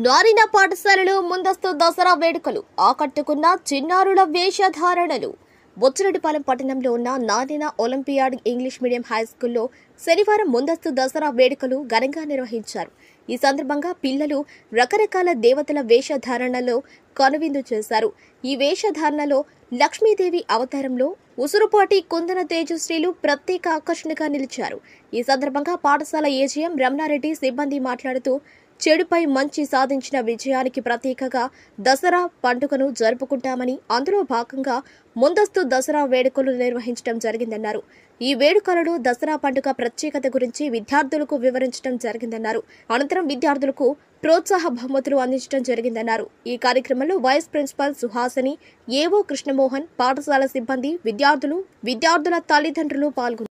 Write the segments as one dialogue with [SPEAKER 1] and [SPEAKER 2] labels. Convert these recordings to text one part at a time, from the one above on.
[SPEAKER 1] నారిన పాఠశాలలో ముందస్తు దసరా వేడుకలు ఆకట్టుకున్న చిన్నారుల వేషధారణలు. బొచ్చిరెడ్డిపాలెం పట్టణంలో ఉన్న నారిన ఒలింపియాడ్ ఇంగ్లీష్ మీడియం హై స్కూల్లో శనివారం ముందస్తు దసరా వేడుకలు ఘనంగా నిర్వహించారు. ఈ సందర్భంగా పిల్లలు రకరకాల దేవతల వేషధారణలో కనువిందు చేశారు. ఈ వేషధారణలో లక్ష్మీదేవి అవతారంలో ఉసురుపాటి కుందన తేజశ్రీలు ప్రత్యేక ఆకర్షణగా నిలిచారు. ఈ సందర్భంగా పాఠశాల ఏజీఎం రమణారెడ్డి సిబ్బంది మాట్లాడుతూ, చెడుపై మంచి సాధించిన విజయానికి ప్రతీకగా దసరా పండుగను జరుపుకుంటామని, అందులో భాగంగా ముందస్తు దసరా వేడుకలు నిర్వహించడం జరిగిందన్నారు. ఈ వేడుకలలో దసరా పండుగ ప్రత్యేకత గురించి విద్యార్థులకు వివరించడం జరిగిందన్నారు. అనంతరం విద్యార్థులకు ప్రోత్సాహ బహుమతులు అందించడం జరిగిందన్నారు. ఈ కార్యక్రమంలో వైస్ ప్రిన్సిపల్ సుహాసిని, ఏవో కృష్ణమోహన్, పాఠశాల సిబ్బంది, విద్యార్థుల తల్లిదండ్రులు పాల్గొన్నారు.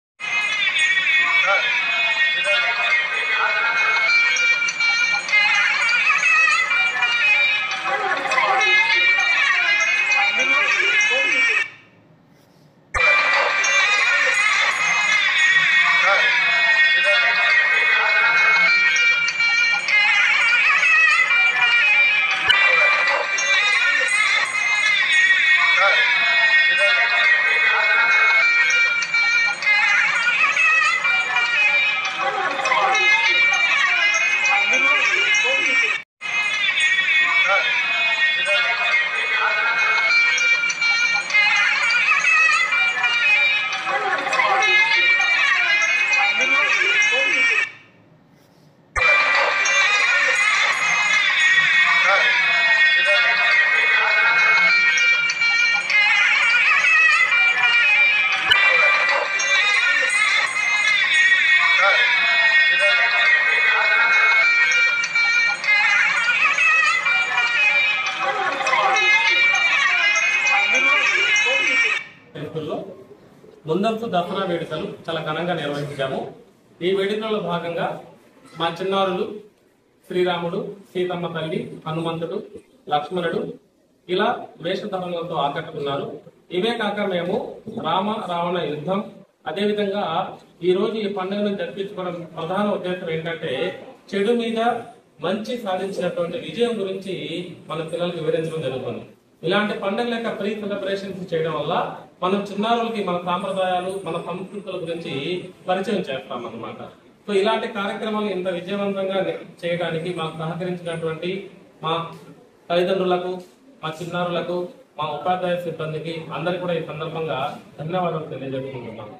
[SPEAKER 2] ముందస్తు దసరా వేడుకలు చాలా ఘనంగా నిర్వహించాము. ఈ వేడుకల్లో భాగంగా మా చిన్నారులు శ్రీరాముడు, సీతమ్మ తల్లి, హనుమంతుడు, లక్ష్మణుడు ఇలా వేషధారణలతో ఆకట్టుకున్నారు. ఇవే కాక మేము రామ రావణ యుద్ధం, అదేవిధంగా ఈ రోజు ఈ పండుగను జరిపించుకోవడం ప్రధాన ఉద్దేశం ఏంటంటే చెడు మీద మంచి సాధించినటువంటి విజయం గురించి మన పిల్లలకు వివరించడం జరుగుతుంది. ఇలాంటి పండుగల యొక్క ప్రీ సెలబ్రేషన్స్ చేయడం వల్ల మనం చిన్నారులకి మన సాంప్రదాయాలు, మన సంస్కృతుల గురించి పరిచయం చేస్తాం అన్నమాట. సో ఇలాంటి కార్యక్రమాలు ఇంత విజయవంతంగా చేయడానికి మాకు సహకరించినటువంటి మా తల్లిదండ్రులకు, మా చిన్నారులకు, మా ఉపాధ్యాయ సిబ్బందికి అందరికీ కూడా ఈ సందర్భంగా ధన్యవాదాలు తెలియజేసుకుంటున్నాం.